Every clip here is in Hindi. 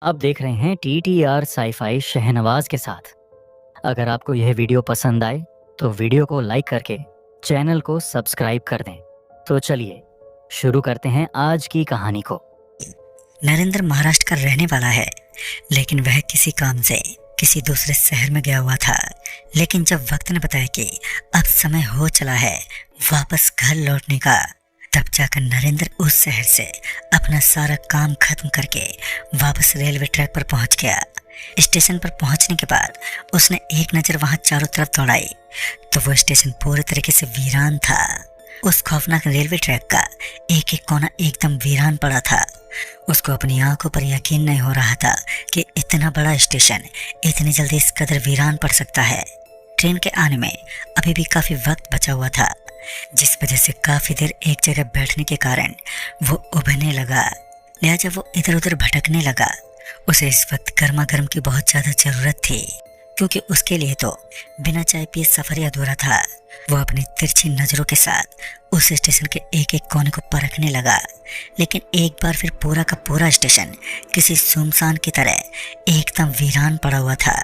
आप देख रहे हैं TTR साई-फाई शहनवाज के साथ। अगर आपको यह वीडियो पसंद आए तो वीडियो को लाइक करके चैनल को सब्सक्राइब कर दें। तो चलिए शुरू करते हैं आज की कहानी को। नरेंद्र महाराष्ट्र का रहने वाला है, लेकिन वह किसी काम से किसी दूसरे शहर में गया हुआ था। लेकिन जब वक्त ने बताया कि अब समय हो चला है वापस घर लौटने का, तब जाकर नरेंद्र उस शहर से अपना सारा काम खत्म करके वापस रेलवे ट्रैक पर पहुंच गया। स्टेशन पर पहुंचने के बाद उसने एक नज़र वहां चारों तरफ दौड़ाई तो वो स्टेशन पूरी तरीके से वीरान था। उस खौफनाक रेलवे ट्रैक का एक एक कोना एकदम वीरान पड़ा था। उसको अपनी आंखों पर यकीन नहीं हो रहा था कि इतना बड़ा स्टेशन इतनी जल्दी इस कदर वीरान पड़ सकता है। ट्रेन के आने में अभी भी काफी वक्त बचा हुआ था, जिस वजह से काफी देर एक जगह बैठने के कारण वो उबने लगा। लिहाजा वो इधर उधर भटकने लगा। उसे इस वक्त गर्मा गर्म की बहुत ज्यादा जरूरत थी, क्योंकि उसके लिए तो बिना चाय पिए सफर ही अधूरा था। वो अपनी तिरछी नजरों के साथ उस स्टेशन के एक एक कोने को परखने लगा, लेकिन एक बार फिर पूरा का पूरा स्टेशन किसी सुनसान की तरह एकदम वीरान पड़ा हुआ था।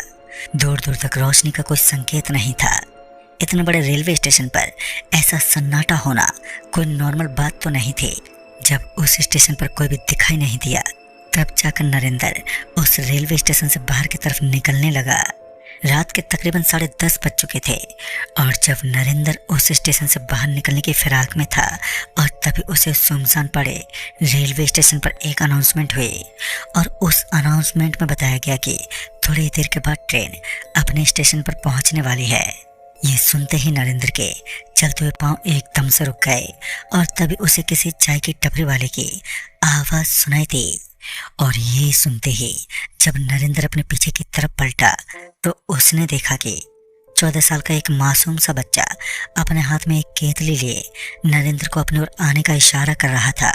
दूर दूर तक रोशनी का कोई संकेत नहीं था। इतने बड़े रेलवे स्टेशन पर ऐसा सन्नाटा होना कोई नॉर्मल बात तो नहीं थी। जब उस स्टेशन पर कोई भी दिखाई नहीं दिया, तब जाकर नरेंद्र उस रेलवे स्टेशन से बाहर की तरफ निकलने लगा। रात के तकरीबन 10:30 बज चुके थे और जब नरेंद्र उस स्टेशन से बाहर निकलने की फिराक में था और तभी उसे सुनसान पड़े रेलवे स्टेशन पर एक अनाउंसमेंट हुई और उस अनाउंसमेंट में बताया गया कि थोड़ी देर के बाद ट्रेन अपने स्टेशन पर पहुंचने वाली है। ये सुनते ही नरेंद्र के चलते हुए पांव एकदम से रुक गए और तभी उसे किसी चाय की टपरी वाले की आवाज सुनाई दी। और ये सुनते ही जब नरेंद्र अपने पीछे की तरफ पलटा तो उसने देखा कि 14 साल का एक मासूम सा बच्चा अपने हाथ में एक केतली लिए नरेंद्र को अपनी ओर आने का इशारा कर रहा था।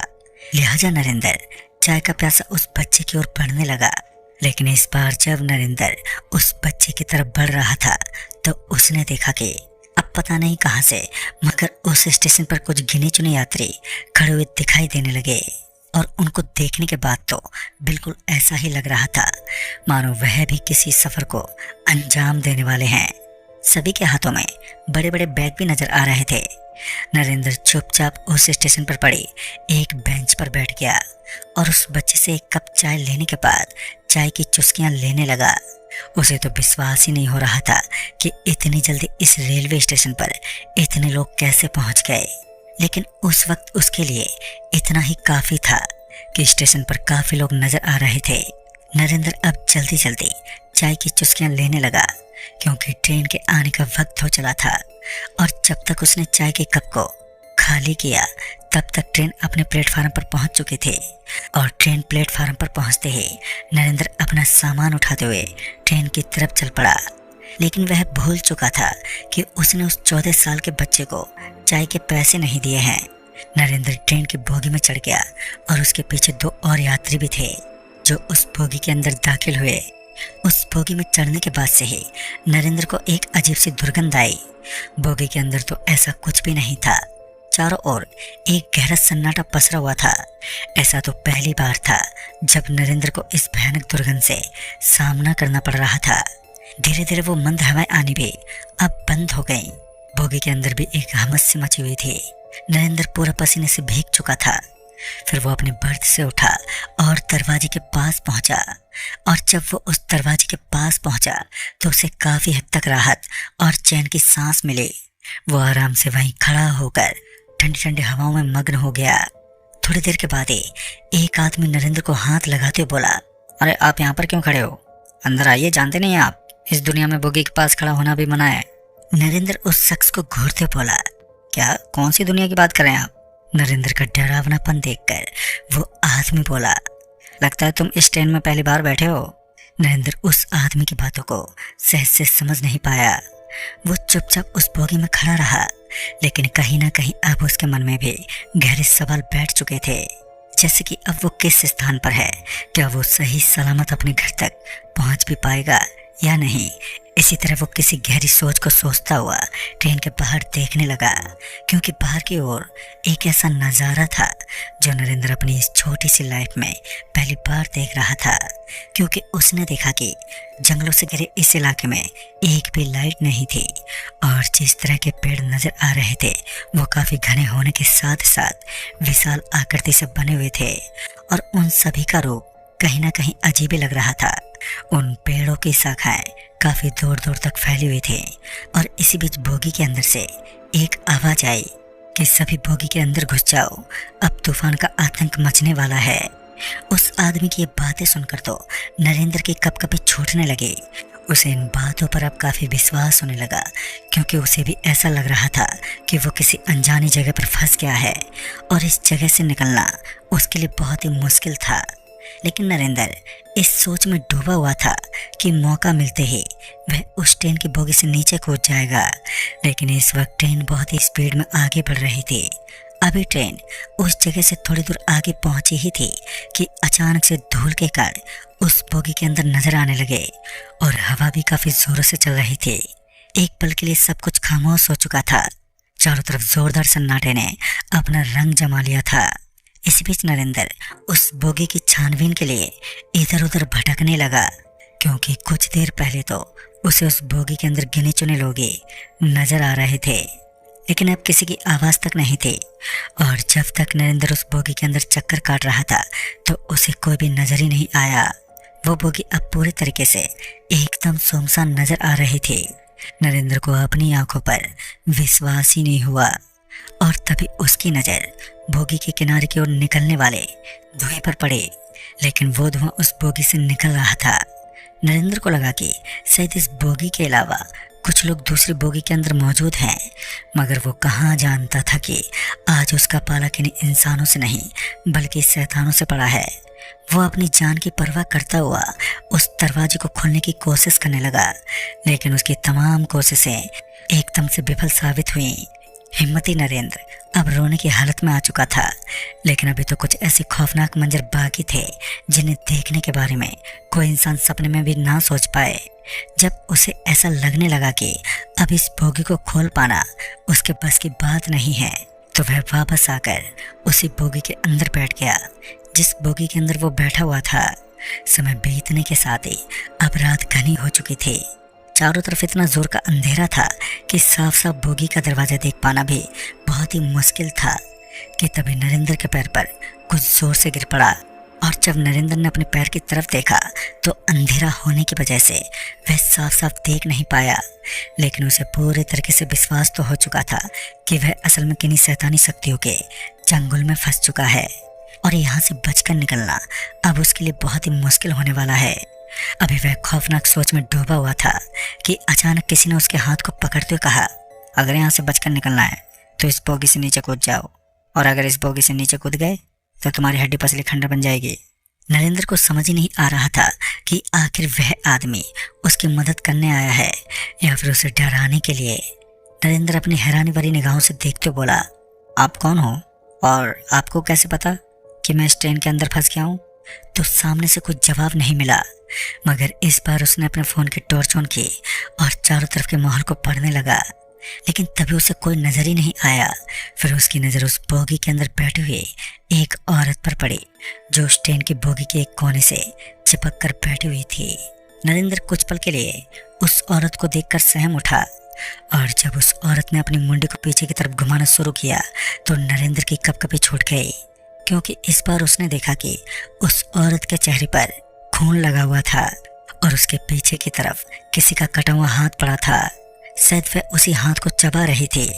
लिहाजा नरेंद्र चाय का प्यासा उस बच्चे की ओर बढ़ने लगा। लेकिन इस बार जब नरेंद्र उस बच्चे की तरफ बढ़ रहा था तो उसने देखा कि अब पता नहीं कहां से मगर उस स्टेशन पर कुछ गिने चुने यात्री खड़े हुए दिखाई देने लगे और उनको देखने के बाद तो बिल्कुल ऐसा ही लग रहा था मानो वह भी किसी सफर को अंजाम देने वाले हैं। सभी के हाथों में बड़े बड़े बैग भी नजर आ रहे थे। नरेंद्र चुपचाप उस स्टेशन पर पड़ी एक बेंच पर बैठ गया और उस बच्चे से एक कप चाय लेने के बाद चाय की चुस्कियां लेने लगा। उसे तो विश्वास ही नहीं हो रहा था कि इतनी जल्दी इस रेलवे स्टेशन पर इतने लोग कैसे पहुंच गए। लेकिन उस वक्त उसके लिए इतना ही काफी था कि स्टेशन पर काफी लोग नजर आ रहे थे। नरेंद्र अब जल्दी जल्दी चाय की चुस्कियां लेने लगा, क्योंकि ट्रेन के आने का वक्त हो चला था और जब तक उसने चाय के कप को खाली किया तब तक ट्रेन अपने प्लेटफार्म पर पहुंच चुकी थी। और ट्रेन प्लेटफार्म पर पहुंचते ही नरेंद्र अपना सामान उठाते हुए ट्रेन की तरफ चल पड़ा। लेकिन वह भूल चुका था कि उसने उस 14 साल के बच्चे को चाय के पैसे नहीं दिए हैं। नरेंद्र ट्रेन की बोगी में चढ़ गया और उसके पीछे 2 और यात्री भी थे जो उस बोगी के अंदर दाखिल हुए। उस बोगी में चढ़ने के बाद से ही नरेंद्र को एक अजीब सी दुर्गंध आई। बोगी के अंदर तो ऐसा कुछ भी नहीं था। चारों ओर एक गहरा सन्नाटा पसरा हुआ था। ऐसा तो पहली बार था जब नरेंद्र को इस भयानक दुर्गंध से सामना करना पड़ रहा था। धीरे धीरे वो मंद हवाएं आनी भी अब बंद हो गईं। बोगी के अंदर भी एक हमस सी मची हुई थी। नरेंद्र पूरा पसीने से भीग चुका था। फिर वो अपने बर्थ से उठा और दरवाजे के पास पहुंचा और जब वो उस दरवाजे के पास पहुंचा तो उसे काफी हद तक राहत और चैन की सांस मिली। वो आराम से वहीं खड़ा होकर ठंडी ठंडी हवाओं में मग्न हो गया। थोड़ी देर के बाद ही एक आदमी नरेंद्र को हाथ लगाते हुए बोला, अरे आप यहाँ पर क्यों खड़े हो? अंदर आइए, जानते नहीं आप इस दुनिया में बोगी के पास खड़ा होना भी मना है। नरेंद्र उस शख्स को घूरते बोला, क्या कौन सी दुनिया की बात कर रहे हैं आप? नरेंद्र का डरावनापन देखकर वो आदमी बोला, लगता है तुम इस ट्रेन में पहली बार बैठे हो। नरेंद्र उस आदमी की बातों को सहज से समझ नहीं पाया। वो चुपचाप उस बोगी में खड़ा रहा, लेकिन कहीं ना कहीं अब उसके मन में भी गहरे सवाल बैठ चुके थे, जैसे कि अब वो किस स्थान पर है, क्या वो सही सलामत अपने घर तक पहुंच भी पाएगा या नहीं। इसी तरह वो किसी गहरी सोच को सोचता हुआ ट्रेन के बाहर देखने लगा, क्योंकि बाहर की ओर एक ऐसा नज़ारा था जो नरेंद्र अपनी इस छोटी सी लाइफ में पहली बार देख रहा था। क्योंकि उसने देखा कि जंगलों से घिरे इस इलाके में एक भी लाइट नहीं थी और जिस तरह के पेड़ नजर आ रहे थे वो काफी घने होने के साथ साथ विशाल आकृति से बने हुए थे और उन सभी का रूप कहीं ना कहीं अजीब ही लग रहा था। उन पेड़ों की शाखाएं काफी दूर दूर तक फैली हुई थी और इसी बीच बोगी के अंदर से एक आवाज आई कि सभी बोगी के अंदर घुस जाओ, अब तूफान का आतंक मचने वाला है। उस आदमी की ये बातें सुनकर तो नरेंद्र की कपकपी छूटने लगी। उसे इन बातों पर अब काफी विश्वास होने लगा, क्योंकि उसे भी ऐसा लग रहा था कि वो किसी अनजानी जगह पर फंस गया है और इस जगह से निकलना उसके लिए बहुत ही मुश्किल था। लेकिन नरेंद्र इस सोच में डूबा हुआ था कि मौका मिलते ही वह उस ट्रेन की बोगी से नीचे कूद जाएगा। लेकिन इस वक्त ट्रेन बहुत ही स्पीड में आगे बढ़ रही थी। अभी ट्रेन उस जगह से थोड़ी दूर आगे पहुंची ही थी कि अचानक से धूल के कण उस बोगी के अंदर नजर आने लगे और हवा भी काफी जोरों से चल रही थी। एक पल के लिए सब कुछ खामोश हो चुका था। चारों तरफ जोरदार सन्नाटे ने अपना रंग जमा लिया था। इसी बीच नरेंद्र उस बोगी की छानबीन के लिए इधर उधर भटकने लगा, क्योंकि कुछ देर पहले तो उसे उस बोगी के अंदर गिने चुने लोग नजर आ रहे थे, लेकिन अब किसी की आवाज तक नहीं थी। और जब तक नरेंद्र उस बोगी के अंदर चक्कर काट रहा था तो उसे कोई भी नजर ही नहीं आया। वो बोगी अब पूरी तरीके से एकदम सुनसान नजर आ रही थी। नरेंद्र को अपनी आंखों पर विश्वास ही नहीं हुआ और तभी उसकी नजर बोगी के किनारे की ओर निकलने वाले धुएं पर पड़ी। लेकिन वो धुआं उस बोगी से निकल रहा था। नरेंद्र को लगा कि शायद इस बोगी के अलावा कुछ लोग दूसरी बोगी के अंदर मौजूद हैं, मगर वो कहाँ जानता था कि आज उसका पाला किन्हीं इंसानों से नहीं बल्कि शैतानों से पड़ा है। वो अपनी जान की परवाह करता हुआ उस दरवाजे को खोलने की कोशिश करने लगा, लेकिन उसकी तमाम कोशिशें एकदम से विफल साबित हुई। हिम्मती नरेंद्र अब रोने की हालत में आ चुका था, लेकिन अभी तो कुछ ऐसे खौफनाक मंजर बाकी थे जिन्हें देखने के बारे में कोई इंसान सपने में भी ना सोच पाए। जब उसे ऐसा लगने लगा कि अब इस बोगी को खोल पाना उसके बस की बात नहीं है, तो वह वापस आकर उसी बोगी के अंदर बैठ गया जिस बोगी के अंदर वो बैठा हुआ था। समय बीतने के साथ ही अब रात घनी हो चुकी थी। चारों तरफ इतना जोर का अंधेरा था कि साफ साफ बोगी का दरवाजा देख पाना भी बहुत ही मुश्किल था कि तभी नरेंद्र के पैर पर कुछ जोर से गिर पड़ा। और जब नरेंद्र ने अपने पैर की तरफ देखा तो अंधेरा होने की वजह से वह साफ साफ देख नहीं पाया, लेकिन उसे पूरे तरीके से विश्वास तो हो चुका था कि वह असल में किन्हीं शैतानी शक्तियों के चंगुल में फंस चुका है और यहाँ से बचकर निकलना अब उसके लिए बहुत ही मुश्किल होने वाला है। अभी वह खौफनाक सोच में डूबा हुआ था कि अचानक किसी ने उसके हाथ को पकड़ते हुए कहा, अगर यहाँ से बचकर निकलना है तो इस बोगी से नीचे कूद जाओ, और अगर इस बोगी से नीचे कूद गए तो तुम्हारी हड्डी पसली खंडर बन जाएगी। नरेंद्र को समझ ही नहीं आ रहा था कि आखिर वह आदमी उसकी मदद करने आया है या फिर उसे डराने के लिए। नरेंद्र अपनी हैरानी भरी निगाहों से देखते बोला, आप कौन हो और आपको कैसे पता कि मैं इस ट्रेन के अंदर फंस गया हूँ? तो सामने से कुछ जवाब नहीं मिला, मगर इस बार उसने अपने फोन की टॉर्च ऑन की और चारों तरफ के माहौल को पढ़ने लगा, लेकिन तभी उसे कोई नजर ही नहीं आया। फिर उसकी नजर उस बोगी के अंदर बैठी हुई एक औरत पर पड़ी जो उस ट्रेन की बोगी के एक कोने से चिपक कर बैठी हुई थी। नरेंद्र कुछ पल के लिए उस औरत को देखकर सहम उठा और जब उस औरत ने अपनी मुंडी को पीछे की तरफ घुमाना शुरू किया तो नरेंद्र की कपकपी छूट गई, क्योंकि इस बार उसने देखा कि उस औरत के चेहरे पर खून लगा हुआ था और उसके पीछे की तरफ किसी का कटा हुआ हाथ पड़ा था। शायद वह उसी हाथ को चबा रही थी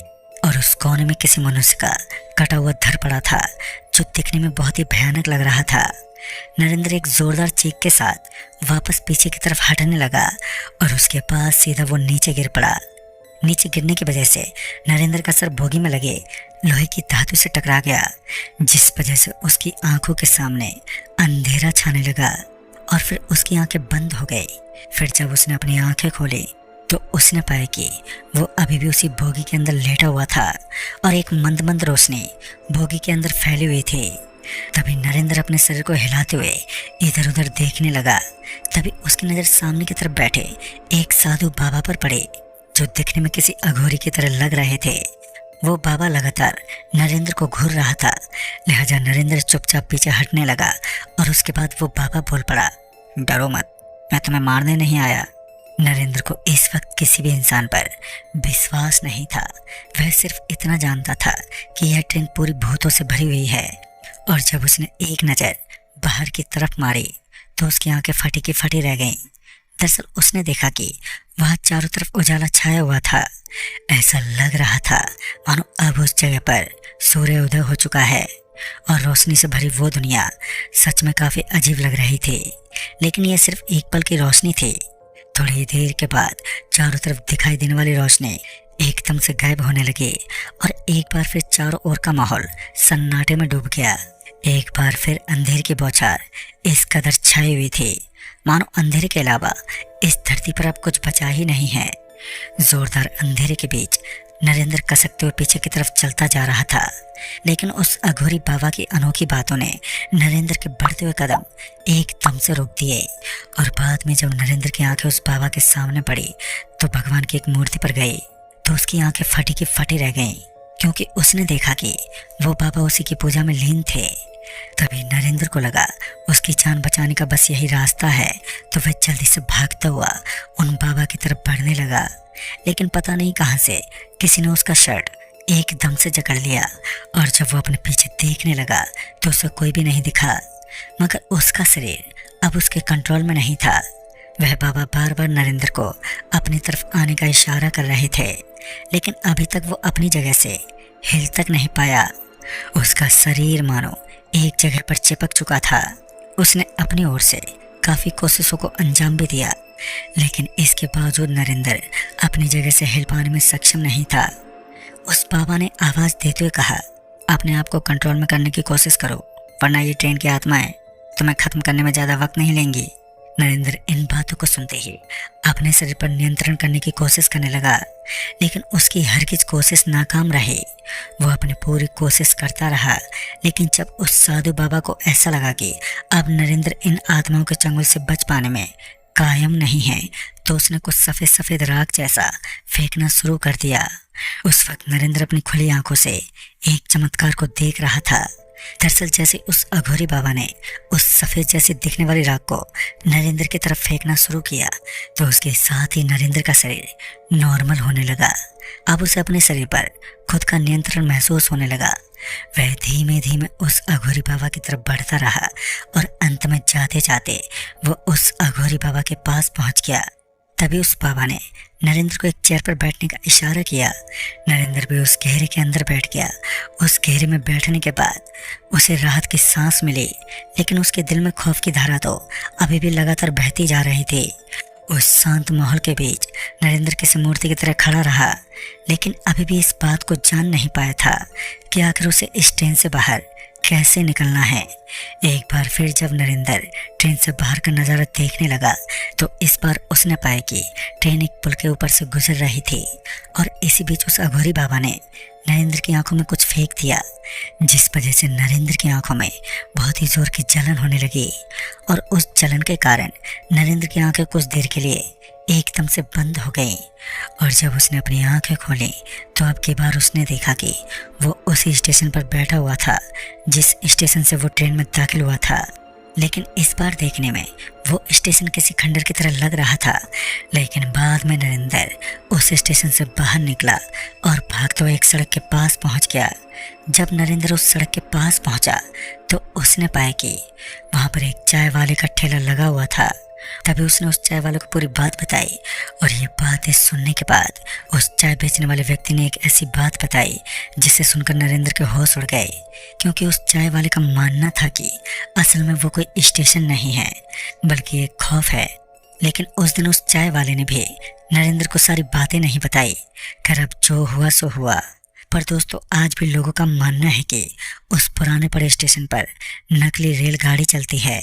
और उस कोने में किसी मनुष्य का कटा हुआ धड़ पड़ा था जो दिखने में बहुत ही भयानक लग रहा था। नरेंद्र एक जोरदार चीख के साथ वापस पीछे की तरफ हटने लगा और उसके पास सीधा वो नीचे गिर पड़ा। नीचे गिरने की वजह से नरेंद्र का सर बोगी में लगे लोहे की धातु से टकरा गया, जिस वजह से उसकी आंखों के सामने अंधेरा छाने लगा और फिर उसकी आंखें बंद हो गई। फिर जब उसने अपनी आंखें खोली तो उसने पाया कि वो अभी भी उसी बोगी के अंदर लेटा हुआ था और एक मंद मंद रोशनी बोगी के अंदर फैली हुई थी। तभी नरेंद्र अपने शरीर को हिलाते हुए इधर उधर देखने लगा। तभी उसकी नजर सामने की तरफ बैठे एक साधु बाबा पर पड़ी, जो दिखने में किसी अघोरी की तरह लग रहे थे। वो बाबा लगातार नरेंद्र को घूर रहा था, लिहाजा नरेंद्र चुपचाप पीछे हटने लगा और उसके बाद वो बाबा बोल पड़ा, डरो मत, मैं तुम्हें मारने नहीं आया। नरेंद्र को इस वक्त किसी भी इंसान पर विश्वास नहीं था। वह सिर्फ इतना जानता था कि यह ट्रेन पूरी भूतों से भरी हुई है। और जब उसने एक नज़र बाहर की तरफ मारी तो उसकी आंखें फटी की फटी रह गईं। दरअसल उसने देखा कि वहां चारों तरफ उजाला छाया हुआ था। ऐसा लग रहा था मानो अब उस जगह पर सूर्य उदय हो चुका है और रोशनी से भरी वो दुनिया सच में काफी अजीब लग रही थी। लेकिन यह सिर्फ एक पल की रोशनी थी। थोड़ी देर के बाद चारों तरफ दिखाई देने वाली रोशनी एकदम से गायब होने लगी और एक बार फिर चारों ओर का माहौल सन्नाटे में डूब गया। एक बार फिर अंधेरे की बौछार इस कदर छाई हुई थी मानो अंधेरे के अलावा इस धरती पर अब कुछ बचा ही नहीं है। जोरदार अंधेरे के बीच नरेंद्र कसकते हुए पीछे की तरफ चलता जा रहा था, लेकिन उस अघोरी बाबा की अनोखी बातों ने नरेंद्र के बढ़ते हुए कदम एकदम से रोक दिए। और बाद में जब नरेंद्र की आंखें उस बाबा के सामने पड़ी तो भगवान की एक मूर्ति पर गई तो उसकी आंखें फटी की फटी रह गईं, क्योंकि उसने देखा कि वो बाबा उसी की पूजा में लीन थे। तभी नरेंद्र को लगा उसकी जान बचाने का बस यही रास्ता है, तो वह जल्दी से भागता हुआ उन बाबा की तरफ बढ़ने लगा। लेकिन पता नहीं कहां से किसी ने उसका शर्ट एकदम से जकड़ लिया और जब वो अपने पीछे देखने लगा तो उसे कोई भी नहीं दिखा, मगर उसका शरीर अब उसके कंट्रोल में नहीं था। वह बाबा बार बार नरेंद्र को अपनी तरफ आने का इशारा कर रहे थे, लेकिन अभी तक वो अपनी जगह से हिल तक नहीं पाया। उसका शरीर मानो एक जगह पर चिपक चुका था। उसने अपनी ओर से काफी कोशिशों को अंजाम भी दिया, लेकिन इसके बावजूद नरेंद्र अपनी जगह से हिल पाने में सक्षम नहीं था। उस बाबा ने आवाज देते हुए कहा, अपने आप को कंट्रोल में करने की कोशिश करो, वरना ये ट्रेन की आत्माएं तुम्हें खत्म करने में ज्यादा वक्त नहीं लेंगी। नरेंद्र इन बातों को सुनते ही अपने शरीर पर नियंत्रण करने की कोशिश करने लगा, लेकिन उसकी हरगिज कोशिश नाकाम रही। वो अपनी पूरी कोशिश करता रहा, लेकिन जब उस साधु बाबा को ऐसा लगा कि अब नरेंद्र इन आत्माओं के चंगुल से बच पाने में कायम नहीं है, तो उसने कुछ सफेद सफेद राख जैसा फेंकना शुरू कर दिया। उस वक्त नरेंद्र अपनी खुली आंखों से एक चमत्कार को देख रहा था। दरअसल जैसे उस अघोरी बाबा ने उस सफेद जैसी दिखने वाली राख को नरेंद्र की तरफ फेंकना शुरू किया तो उसके साथ ही नरेंद्र का शरीर नॉर्मल होने लगा। अब उसे अपने शरीर पर खुद का नियंत्रण महसूस होने लगा। वह धीमे धीमे उस अघोरी बाबा की तरफ बढ़ता रहा और अंत में जाते जाते वो उस अघोरी बाबा के पास पहुंच गया। तभी उस बाबा ने नरेंद्र को एक चेयर पर बैठने का इशारा किया। नरेंद्र भी उस घेरे के अंदर बैठ गया। उस घेरे में बैठने के बाद उसे राहत की सांस मिली, लेकिन उसके दिल में खौफ की धारा तो अभी भी लगातार बहती जा रही थी। उस शांत माहौल के बीच नरेंद्र किसी मूर्ति की तरह खड़ा रहा, लेकिन अभी भी इस बात को जान नहीं पाया था कि आखिर उसे इस ट्रेन से बाहर कैसे निकलना है। एक बार फिर जब नरेंद्र ट्रेन से बाहर का नज़ारा देखने लगा तो इस बार उसने पाया कि ट्रेन एक पुल के ऊपर से गुजर रही थी और इसी बीच उस अघोरी बाबा ने नरेंद्र की आंखों में कुछ फेंक दिया, जिस वजह से नरेंद्र की आंखों में बहुत ही जोर की जलन होने लगी और उस जलन के कारण नरेंद्र की आंखें कुछ देर के लिए एकदम से बंद हो गई। और जब उसने अपनी आंखें खोली तो अब की बार उसने देखा कि वो उसी स्टेशन पर बैठा हुआ था जिस स्टेशन से वो ट्रेन में दाखिल हुआ था। लेकिन इस बार देखने में वो स्टेशन किसी खंडर की तरह लग रहा था। लेकिन बाद में नरेंद्र उस स्टेशन से बाहर निकला और भागते हुए एक सड़क के पास पहुंच गया। जब नरेंद्र उस सड़क के पास पहुंचा तो उसने पाया कि वहां पर एक चाय वाले का ठेला लगा हुआ था। तभी उसने उस चाय वाले को पूरी बात बताई और ये बातें सुनने के बाद उस चाय बेचने वाले व्यक्ति ने एक ऐसी बात बताई जिसे सुनकर नरेंद्र के होश उड़ गए, क्योंकि उस चाय वाले का मानना था कि असल में वो कोई स्टेशन नहीं है बल्कि एक खौफ है। लेकिन उस दिन उस चाय वाले ने भी नरेंद्र को सारी बातें नहीं बताई। खैर अब जो हुआ सो हुआ। पर दोस्तों आज भी लोगों का मानना है कि उस पुराने पड़े स्टेशन पर नकली रेलगाड़ी चलती है।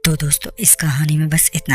तो दोस्तों इस कहानी में बस इतना।